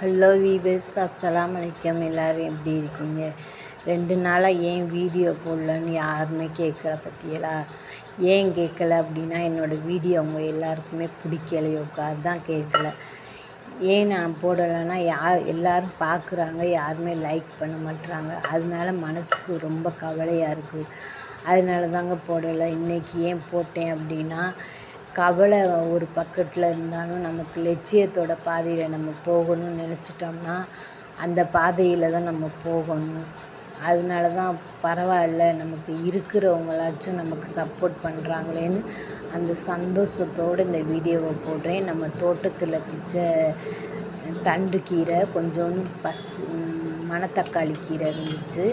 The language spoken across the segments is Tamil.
ஹலோ வீவர்ஸ், அஸ்ஸலாமு அலைக்கும். எல்லோரும் எப்படி இருக்கீங்க? 2 நாளாக ஏன் வீடியோ போடலன்னு யாருமே கேட்கல பற்றியலா. ஏன் கேட்கல அப்படின்னா, என்னோடய வீடியோ அவங்க எல்லாருக்குமே பிடிக்கலையோக்கா, அதுதான் கேட்கல. ஏன் நான் போடலைன்னா, எல்லோரும் பார்க்குறாங்க, யாருமே லைக் பண்ண மாட்றாங்க. அதனால மனசுக்கு ரொம்ப கவலையாக இருக்குது. அதனால தாங்க போடலை. இன்றைக்கி ஏன் போட்டேன் அப்படின்னா, கவலை ஒரு பக்கத்தில் இருந்தாலும் நமக்கு லட்சியத்தோட பாதையில் நம்ம போகணும்னு நினச்சிட்டோம்னா அந்த பாதையில் தான் நம்ம போகணும். அதனால தான் பரவாயில்ல, நமக்கு இருக்கிறவங்களாச்சும் நமக்கு சப்போர்ட் பண்ணுறாங்களேன்னு அந்த சந்தோஷத்தோடு இந்த வீடியோவை போடுறேன். நம்ம தோட்டத்தில் பிடிச்ச தண்டு கீரை, கொஞ்சோண்டு மணத்தக்காளி கீரை இருந்துச்சு.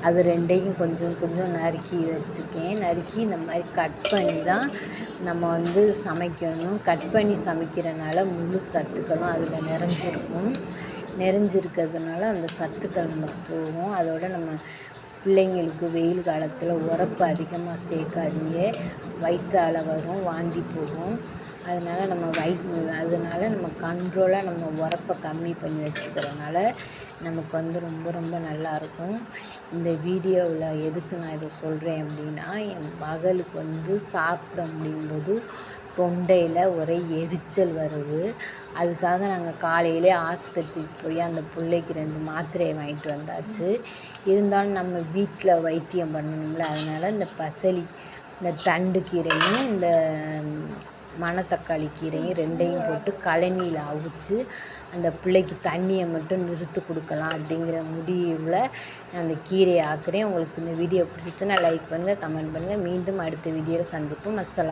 அது 2யும் கொஞ்சம் கொஞ்சம் நறுக்கி வச்சுருக்கேன். நறுக்கி இந்த மாதிரி கட் பண்ணி தான் நம்ம சமைக்கணும். கட் பண்ணி சமைக்கிறனால முழு சத்துக்களும் அதில் நிறைஞ்சிருக்கிறதுனால அந்த சத்துக்கள் நமக்கு போகும். அதோட நம்ம பிள்ளைங்களுக்கு வெயில் காலத்தில் உரப்பு அதிகமாக சேர்க்காதீங்க, வயிற்றால வரும், வாந்தி போகும். அதனால் நம்ம கண்ட்ரோலாக நம்ம உரப்பை கம்மி பண்ணி வச்சுக்கிறனால நமக்கு ரொம்ப ரொம்ப நல்லாயிருக்கும். இந்த வீடியோவில் எதுக்கு நான் இதை சொல்கிறேன் அப்படின்னா, என் மகளுக்கு சாப்பிட முடியும்போது தொண்டையில் ஒரே எரிச்சல் வருது. அதுக்காக நாங்கள் காலையிலே ஆஸ்பத்திரிக்கு போய் அந்த பிள்ளைக்கு 2 மாத்திரையை வாங்கிட்டு வந்தாச்சு. இருந்தாலும் நம்ம வீட்டில் வைத்தியம் பண்ணணும்ல, அதனால் இந்த தண்டு கீரையும் இந்த மணத்தக்காளி கீரையும் 2யும் போட்டு கழனியில் அவிச்சு அந்த பிள்ளைக்கு தண்ணியை மட்டும் நிறுத்து கொடுக்கலாம் அப்படிங்கிற முடிவில் அந்த கீரையை ஆக்குறேன். உங்களுக்கு இந்த வீடியோ பிடிச்சிச்சுன்னா லைக் பண்ணுங்கள், கமெண்ட் பண்ணுங்கள். மீண்டும் அடுத்த வீடியோவில் சந்திப்போம். அஸ்ஸலாம்.